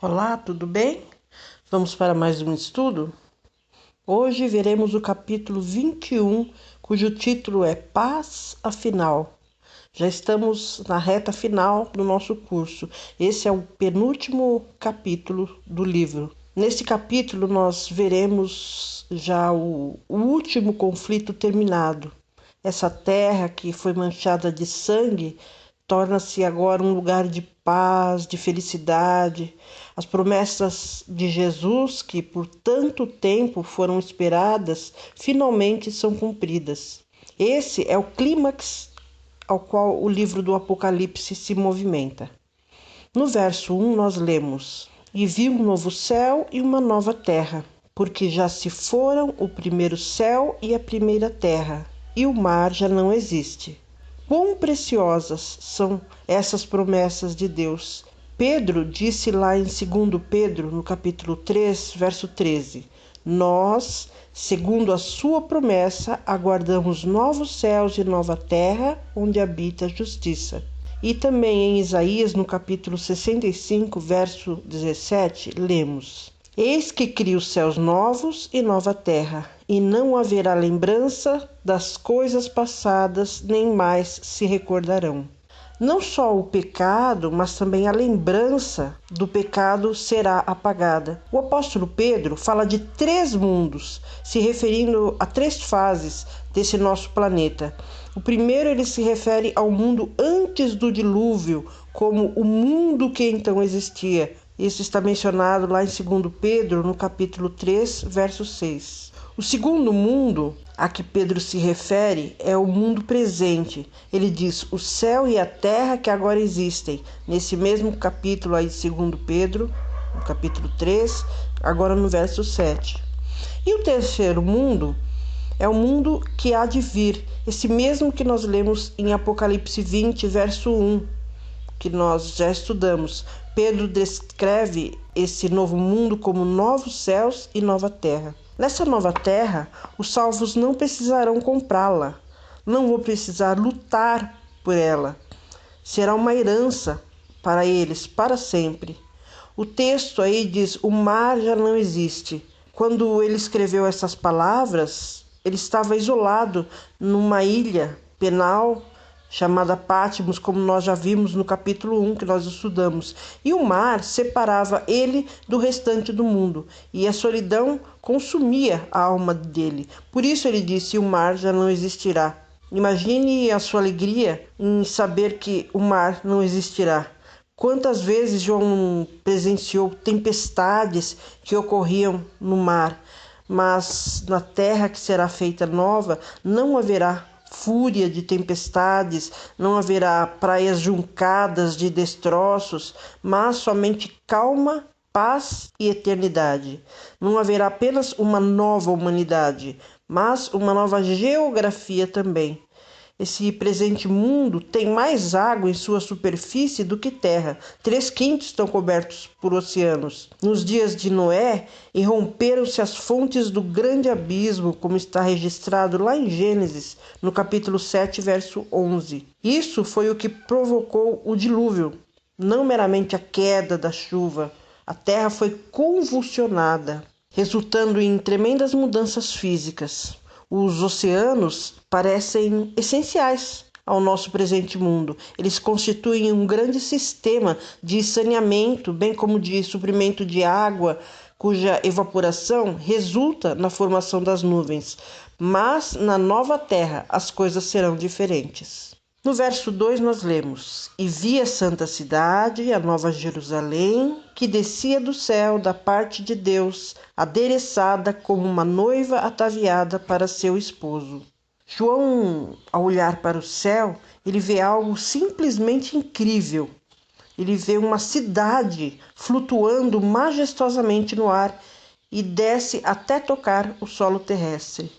Olá, tudo bem? Vamos para mais um estudo? Hoje veremos o capítulo 21, cujo título é Paz Afinal. Já estamos na reta final do nosso curso. Esse é o penúltimo capítulo do livro. Neste capítulo nós veremos já o último conflito terminado. Essa terra que foi manchada de sangue torna-se agora um lugar de paz, de felicidade. As promessas de Jesus, que por tanto tempo foram esperadas, finalmente são cumpridas. Esse é o clímax ao qual o livro do Apocalipse se movimenta. No verso 1 nós lemos: E vi um novo céu e uma nova terra, porque já se foram o primeiro céu e a primeira terra, e o mar já não existe. Quão preciosas são essas promessas de Deus! Pedro disse lá em 2 Pedro, no capítulo 3, verso 13: Nós, segundo a sua promessa, aguardamos novos céus e nova terra, onde habita a justiça. E também em Isaías, no capítulo 65, verso 17, lemos: Eis que cria os céus novos e nova terra, e não haverá lembrança das coisas passadas, nem mais se recordarão. Não só o pecado, mas também a lembrança do pecado será apagada. O apóstolo Pedro fala de 3 mundos, se referindo a 3 fases desse nosso planeta. O primeiro, ele se refere ao mundo antes do dilúvio, como o mundo que então existia. Isso está mencionado lá em 2 Pedro, no capítulo 3, verso 6. O segundo mundo a que Pedro se refere é o mundo presente. Ele diz o céu e a terra que agora existem. Nesse mesmo capítulo aí de 2 Pedro, no capítulo 3, agora no verso 7. E o terceiro mundo é o mundo que há de vir, esse mesmo que nós lemos em Apocalipse 20, verso 1, que nós já estudamos. Pedro descreve esse novo mundo como novos céus e nova terra. Nessa nova terra, os salvos não precisarão comprá-la, não vão precisar lutar por ela. Será uma herança para eles, para sempre. O texto aí diz: o mar já não existe. Quando ele escreveu essas palavras, ele estava isolado numa ilha penal chamada Patmos, como nós já vimos no capítulo 1 que nós estudamos. E o mar separava ele do restante do mundo, e a solidão consumia a alma dele. Por isso ele disse: o mar já não existirá. Imagine a sua alegria em saber que o mar não existirá. Quantas vezes João presenciou tempestades que ocorriam no mar, mas na terra que será feita nova não haverá fúria de tempestades, não haverá praias juncadas de destroços, mas somente calma, paz e eternidade. Não haverá apenas uma nova humanidade, mas uma nova geografia também. Esse presente mundo tem mais água em sua superfície do que terra. 3/5 estão cobertos por oceanos. Nos dias de Noé, irromperam-se as fontes do grande abismo, como está registrado lá em Gênesis, no capítulo 7, verso 11. Isso foi o que provocou o dilúvio, não meramente a queda da chuva. A terra foi convulsionada, resultando em tremendas mudanças físicas. Os oceanos parecem essenciais ao nosso presente mundo. Eles constituem um grande sistema de saneamento, bem como de suprimento de água, cuja evaporação resulta na formação das nuvens. Mas na nova terra as coisas serão diferentes. No verso 2 nós lemos: E vi a santa cidade, a nova Jerusalém, que descia do céu da parte de Deus, adereçada como uma noiva ataviada para seu esposo. João, ao olhar para o céu, ele vê algo simplesmente incrível. Ele vê uma cidade flutuando majestosamente no ar e desce até tocar o solo terrestre.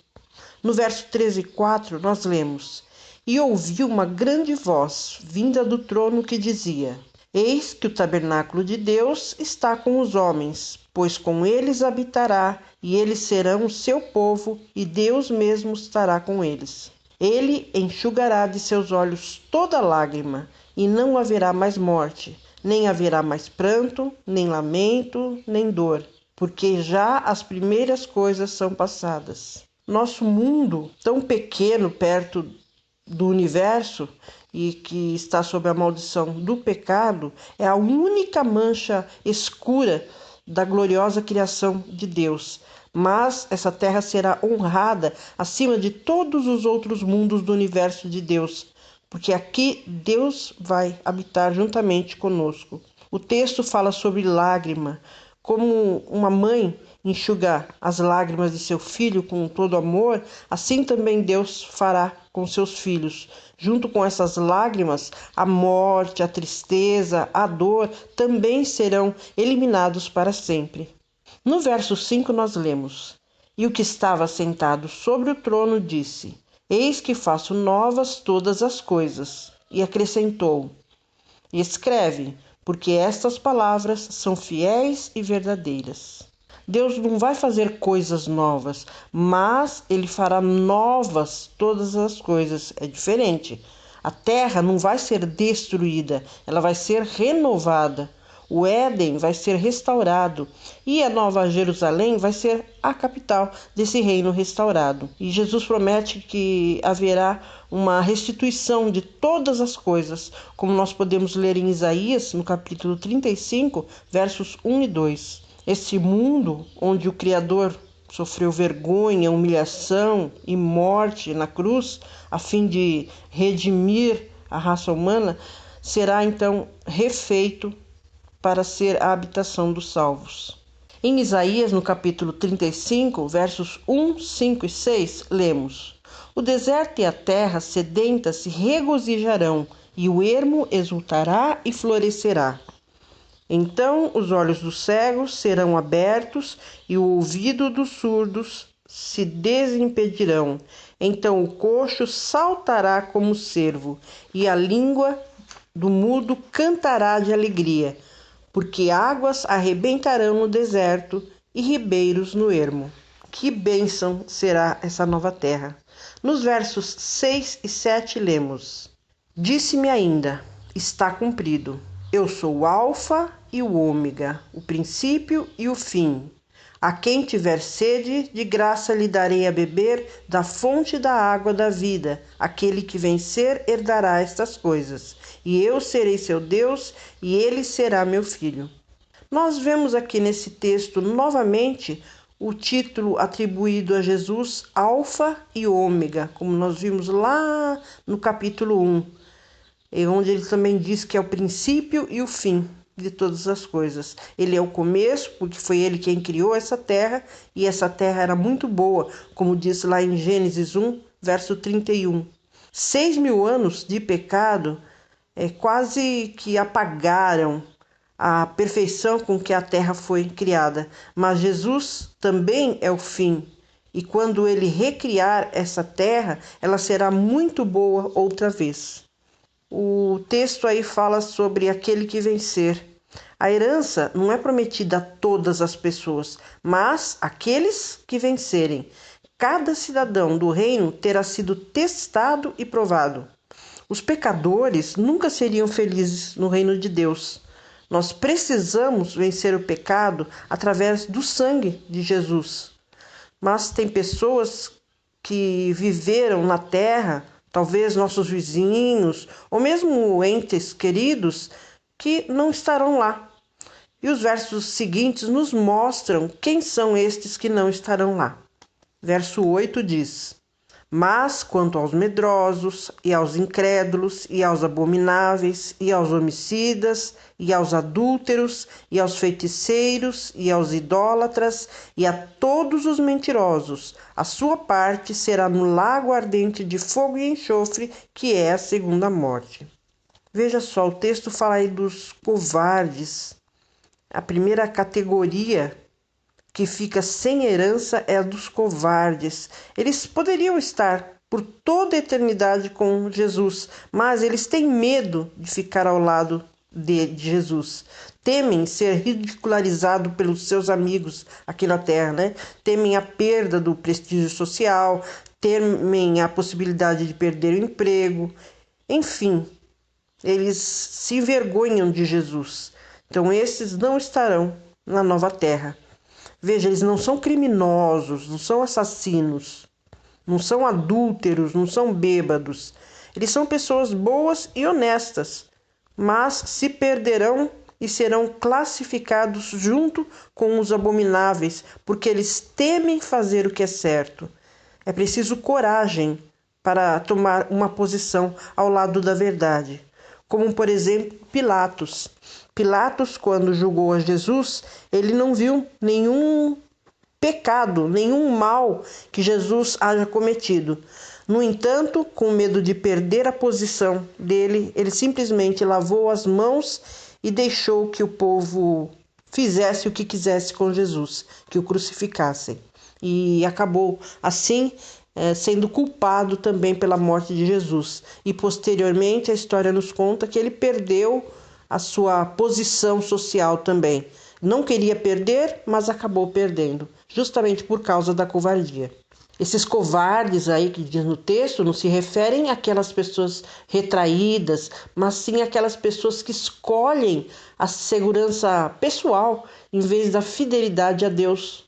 No verso 13 e 4 nós lemos: E ouvi uma grande voz vinda do trono que dizia: Eis que o tabernáculo de Deus está com os homens, pois com eles habitará, e eles serão o seu povo, e Deus mesmo estará com eles. Ele enxugará de seus olhos toda lágrima, e não haverá mais morte, Nem haverá mais pranto, nem lamento, nem dor, porque já as primeiras coisas são passadas. Nosso mundo, tão pequeno perto do universo e que está sob a maldição do pecado, é a única mancha escura da gloriosa criação de Deus. Mas essa terra será honrada acima de todos os outros mundos do universo de Deus, porque aqui Deus vai habitar juntamente conosco. O texto fala sobre lágrima, como uma mãe enxuga as lágrimas de seu filho com todo amor, assim também Deus fará com seus filhos. Junto com essas lágrimas, a morte, a tristeza, a dor também serão eliminados para sempre. No verso 5 nós lemos: E o que estava sentado sobre o trono disse: Eis que faço novas todas as coisas. E acrescentou: Escreve, porque estas palavras são fiéis e verdadeiras. Deus não vai fazer coisas novas, mas Ele fará novas todas as coisas. É diferente. A terra não vai ser destruída, ela vai ser renovada. O Éden vai ser restaurado e a Nova Jerusalém vai ser a capital desse reino restaurado. E Jesus promete que haverá uma restituição de todas as coisas, como nós podemos ler em Isaías, no capítulo 35, versos 1 e 2. Esse mundo onde o Criador sofreu vergonha, humilhação e morte na cruz, a fim de redimir a raça humana, será então refeito para ser a habitação dos salvos. Em Isaías, no capítulo 35, versos 1, 5 e 6, lemos: O deserto e a terra sedenta se regozijarão, e o ermo exultará e florescerá. Então os olhos dos cegos serão abertos e o ouvido dos surdos se desimpedirão. Então o coxo saltará como cervo e a língua do mudo cantará de alegria, porque águas arrebentarão no deserto e ribeiros no ermo. Que bênção será essa nova terra! Nos versos 6 e 7 lemos: Disse-me ainda, está cumprido. Eu sou o Alfa e o Ômega, o princípio e o fim. A quem tiver sede, de graça lhe darei a beber da fonte da água da vida. Aquele que vencer herdará estas coisas. E eu serei seu Deus, e ele será meu filho. Nós vemos aqui nesse texto novamente o título atribuído a Jesus, Alfa e Ômega, como nós vimos lá no capítulo 1, onde ele também diz que é o princípio e o fim de todas as coisas. Ele é o começo, porque foi ele quem criou essa terra, e essa terra era muito boa, como diz lá em Gênesis 1, verso 31. 6.000 anos de pecado quase que apagaram a perfeição com que a terra foi criada. Mas Jesus também é o fim. E quando ele recriar essa terra, ela será muito boa outra vez. O texto aí fala sobre aquele que vencer. A herança não é prometida a todas as pessoas, mas àqueles que vencerem. Cada cidadão do reino terá sido testado e provado. Os pecadores nunca seriam felizes no reino de Deus. Nós precisamos vencer o pecado através do sangue de Jesus. Mas tem pessoas que viveram na terra, talvez nossos vizinhos, ou mesmo entes queridos, que não estarão lá. E os versos seguintes nos mostram quem são estes que não estarão lá. Verso 8 diz: Mas quanto aos medrosos, e aos incrédulos, e aos abomináveis, e aos homicidas, e aos adúlteros, e aos feiticeiros, e aos idólatras, e a todos os mentirosos, a sua parte será no lago ardente de fogo e enxofre, que é a segunda morte. Veja só, o texto fala aí dos covardes. A primeira categoria que fica sem herança é a dos covardes. Eles poderiam estar por toda a eternidade com Jesus, mas eles têm medo de ficar ao lado de Jesus. Temem ser ridicularizados pelos seus amigos aqui na Terra, né? Temem a perda do prestígio social, temem a possibilidade de perder o emprego. Enfim, eles se envergonham de Jesus. Então esses não estarão na nova terra. Veja, eles não são criminosos, não são assassinos, não são adúlteros, não são bêbados. Eles são pessoas boas e honestas, mas se perderão e serão classificados junto com os abomináveis, porque eles temem fazer o que é certo. É preciso coragem para tomar uma posição ao lado da verdade. Como, por exemplo, Pilatos. Pilatos, quando julgou a Jesus, ele não viu nenhum pecado, nenhum mal que Jesus haja cometido. No entanto, com medo de perder a posição dele, ele simplesmente lavou as mãos e deixou que o povo fizesse o que quisesse com Jesus, que o crucificassem. E acabou assim sendo culpado também pela morte de Jesus. E posteriormente a história nos conta que ele perdeu a sua posição social também. Não queria perder, mas acabou perdendo, justamente por causa da covardia. Esses covardes aí que diz no texto não se referem àquelas pessoas retraídas, mas sim àquelas pessoas que escolhem a segurança pessoal em vez da fidelidade a Deus.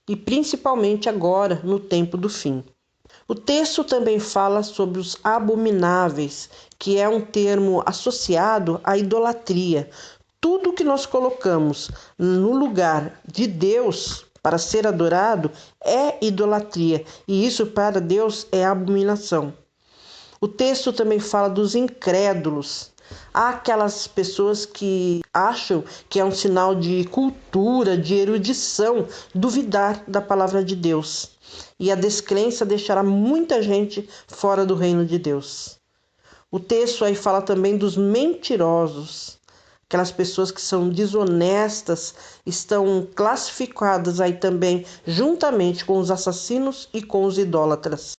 E principalmente agora, no tempo do fim. O texto também fala sobre os abomináveis, que é um termo associado à idolatria. Tudo que nós colocamos no lugar de Deus para ser adorado é idolatria, e isso para Deus é abominação. O texto também fala dos incrédulos. Há aquelas pessoas que acham que é um sinal de cultura, de erudição, duvidar da palavra de Deus. E a descrença deixará muita gente fora do reino de Deus. O texto aí fala também dos mentirosos. Aquelas pessoas que são desonestas estão classificadas aí também juntamente com os assassinos e com os idólatras.